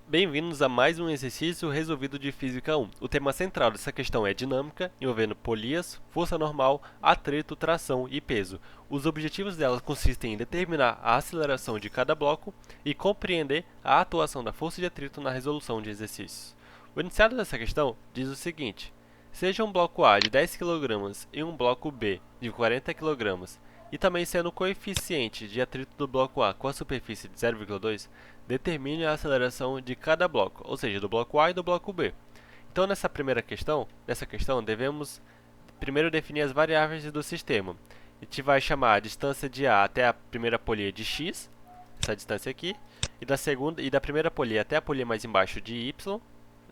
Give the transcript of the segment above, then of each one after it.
Bem-vindos a mais um exercício resolvido de Física 1. O tema central dessa questão é dinâmica, envolvendo polias, força normal, atrito, tração e peso. Os objetivos dela consistem em determinar a aceleração de cada bloco e compreender a atuação da força de atrito na resolução de exercícios. O enunciado dessa questão diz o seguinte: seja um bloco A de 10 kg e um bloco B de 40 kg, e também sendo o coeficiente de atrito do bloco A com a superfície de 0,2, determine a aceleração de cada bloco, ou seja, do bloco A e do bloco B. Então, nessa questão, devemos primeiro definir as variáveis do sistema. A gente vai chamar a distância de A até a primeira polia de x, essa distância aqui, e da primeira polia até a polia mais embaixo de y,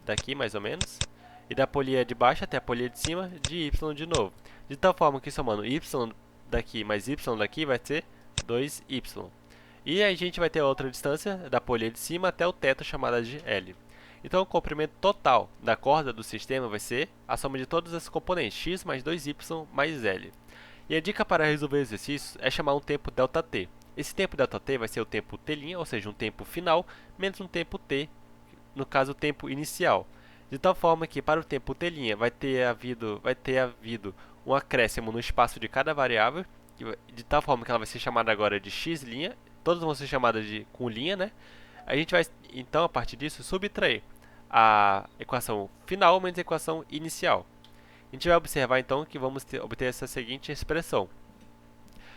daqui mais ou menos, e da polia de baixo até a polia de cima de y de novo. De tal forma que somando y daqui mais y daqui vai ser 2y. E aí a gente vai ter outra distância da polia de cima até o teto, chamada de L. Então o comprimento total da corda do sistema vai ser a soma de todas as componentes, x mais 2y mais L. E a dica para resolver o exercício é chamar um tempo ΔT. Esse tempo ΔT vai ser o tempo t', ou seja, um tempo final, menos um tempo t, no caso o tempo inicial. De tal forma que para o tempo t' vai ter havido um acréscimo no espaço de cada variável, de tal forma que ela vai ser chamada agora de x', todas vão ser chamadas com linha, né? A gente vai, então, a partir disso, subtrair a equação final menos a equação inicial. A gente vai observar, então, que vamos obter essa seguinte expressão.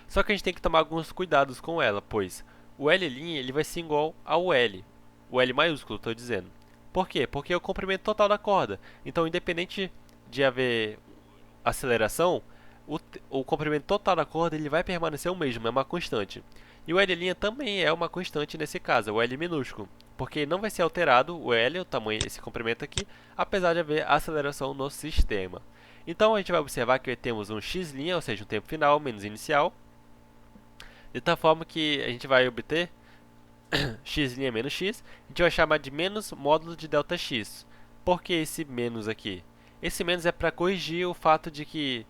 Só que a gente tem que tomar alguns cuidados com ela, pois o L' ele vai ser igual ao L. O L maiúsculo, estou dizendo. Por quê? Porque é o comprimento total da corda. Então, independente de haver aceleração, o comprimento total da corda ele vai permanecer o mesmo, é uma constante. E o L' também é uma constante nesse caso, o L minúsculo, porque não vai ser alterado o L, o tamanho, esse comprimento aqui, apesar de haver aceleração no sistema. Então a gente vai observar que temos um x', ou seja, um tempo final menos inicial, de tal forma que a gente vai obter x' menos x, a gente vai chamar de menos módulo de ΔX. Por que esse menos aqui? Esse menos é para corrigir o fato de que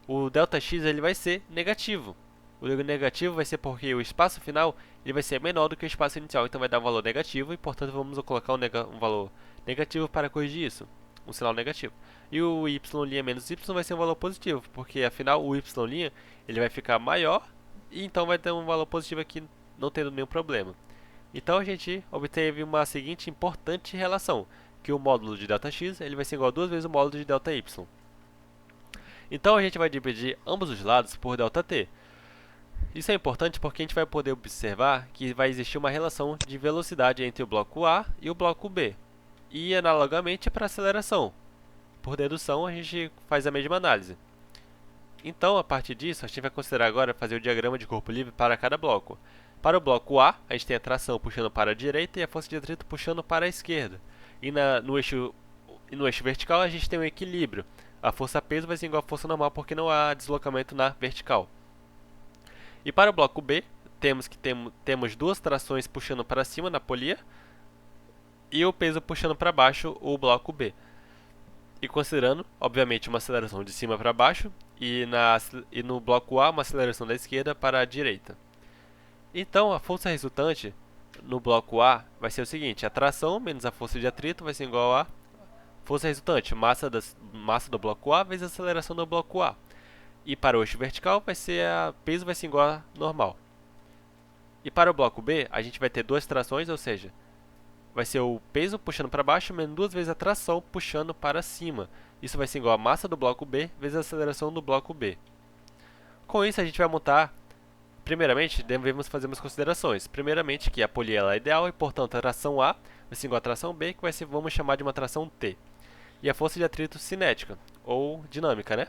o ΔX ele vai ser negativo. O negativo vai ser porque o espaço final ele vai ser menor do que o espaço inicial, então vai dar um valor negativo e, portanto, vamos colocar um valor negativo para corrigir isso, um sinal negativo. E o y' menos y vai ser um valor positivo, porque afinal o y' ele vai ficar maior e então vai ter um valor positivo aqui, não tendo nenhum problema. Então a gente obteve uma seguinte importante relação, que o módulo de ΔX ele vai ser igual a 2 vezes o módulo de ΔY. Então a gente vai dividir ambos os lados por ΔT. Isso é importante porque a gente vai poder observar que vai existir uma relação de velocidade entre o bloco A e o bloco B. E analogamente para a aceleração. Por dedução, a gente faz a mesma análise. Então, a partir disso, a gente vai considerar agora fazer o diagrama de corpo livre para cada bloco. Para o bloco A, a gente tem a tração puxando para a direita e a força de atrito puxando para a esquerda. E no eixo vertical, a gente tem um equilíbrio. A força-peso vai ser igual à força normal porque não há deslocamento na vertical. E para o bloco B, temos duas trações puxando para cima na polia e o peso puxando para baixo o bloco B. E considerando, obviamente, uma aceleração de cima para baixo e no bloco A, uma aceleração da esquerda para a direita. Então, a força resultante no bloco A vai ser o seguinte: a tração menos a força de atrito vai ser igual a força resultante, massa do bloco A vezes a aceleração do bloco A. E para o eixo vertical, peso vai ser igual a normal. E para o bloco B, a gente vai ter duas trações, ou seja, vai ser o peso puxando para baixo menos duas vezes a tração puxando para cima. Isso vai ser igual a massa do bloco B vezes a aceleração do bloco B. Com isso, a gente vai montar. Primeiramente, devemos fazer umas considerações. Primeiramente, que a polia é ideal e, portanto, a tração A vai ser igual a tração B, que vamos chamar de uma tração T. E a força de atrito cinética, ou dinâmica, né?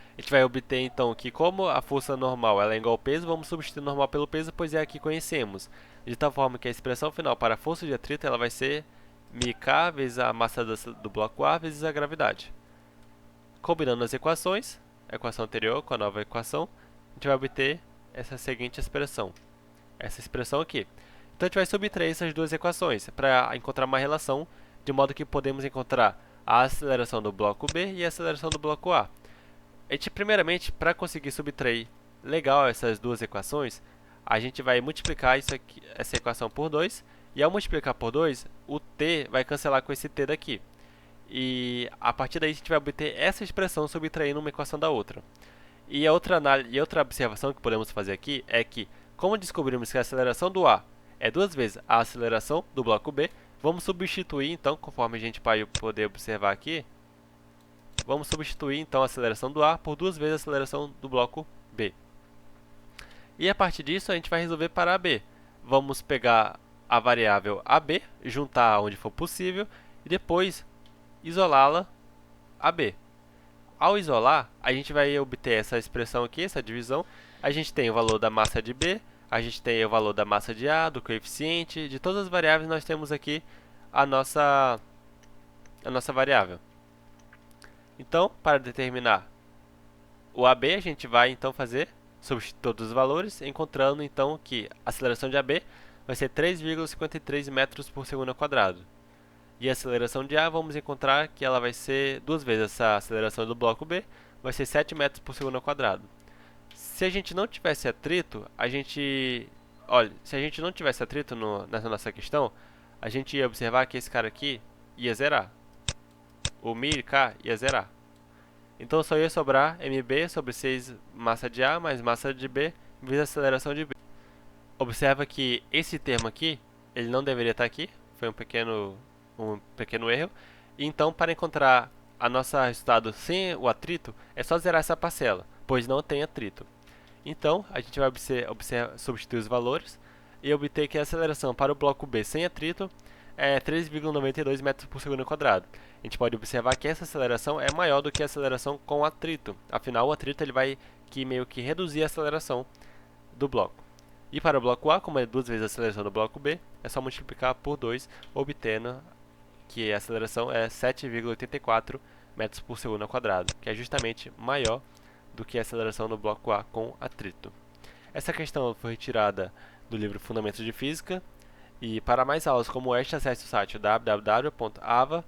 A gente vai obter, então, que como a força normal ela é igual ao peso, vamos substituir o normal pelo peso, pois é a que conhecemos. De tal forma que a expressão final para a força de atrito ela vai ser μk vezes a massa do bloco A vezes a gravidade. Combinando as equações, a equação anterior com a nova equação, a gente vai obter essa seguinte expressão. Essa expressão aqui. Então, a gente vai subtrair essas duas equações para encontrar uma relação, de modo que podemos encontrar a aceleração do bloco B e a aceleração do bloco A. A gente, primeiramente, para conseguir subtrair legal essas duas equações, a gente vai multiplicar essa equação por 2 E ao multiplicar por 2, o t vai cancelar com esse t daqui. E a partir daí a gente vai obter essa expressão subtraindo uma equação da outra. E a outra observação que podemos fazer aqui é que, como descobrimos que a aceleração do A é 2 vezes a aceleração do bloco B, vamos substituir então, conforme a gente vai poder observar aqui, vamos substituir então a aceleração do A por 2 vezes a aceleração do bloco B. E a partir disso a gente vai resolver para AB. Vamos pegar a variável AB, juntar onde for possível e depois isolá-la a B. Ao isolar, a gente vai obter essa expressão aqui, essa divisão. A gente tem o valor da massa de B, a gente tem o valor da massa de A, do coeficiente, de todas as variáveis nós temos aqui a nossa variável. Então, para determinar o AB, a gente vai então substituir todos os valores, encontrando então que a aceleração de AB vai ser 3,53 metros por segundo ao quadrado. E a aceleração de A, vamos encontrar que ela vai ser 2 vezes essa aceleração do bloco B, vai ser 7 metros por segundo ao quadrado. Se a gente não tivesse atrito, se a gente não tivesse atrito nessa nossa questão, a gente ia observar que esse cara aqui ia zerar. O μ k ia zerar. Então só ia sobrar mb sobre 6 massa de A mais massa de B vezes a aceleração de B. Observa que esse termo aqui, ele não deveria estar aqui, foi um pequeno erro. Então, para encontrar a nosso resultado sem o atrito, é só zerar essa parcela, pois não tem atrito. Então, a gente vai substituir os valores e obter que a aceleração para o bloco B sem atrito é 3,92 metros por segundo ao quadrado. A gente pode observar que essa aceleração é maior do que a aceleração com atrito. Afinal, o atrito ele vai meio que reduzir a aceleração do bloco. E para o bloco A, como é 2 vezes a aceleração do bloco B, é só multiplicar por 2, obtendo que a aceleração é 7,84 metros por segundo ao quadrado, que é justamente maior do que a aceleração do bloco A com atrito. Essa questão foi retirada do livro Fundamentos de Física, e para mais aulas como esta, acesse o site www.ava.ua.com.br.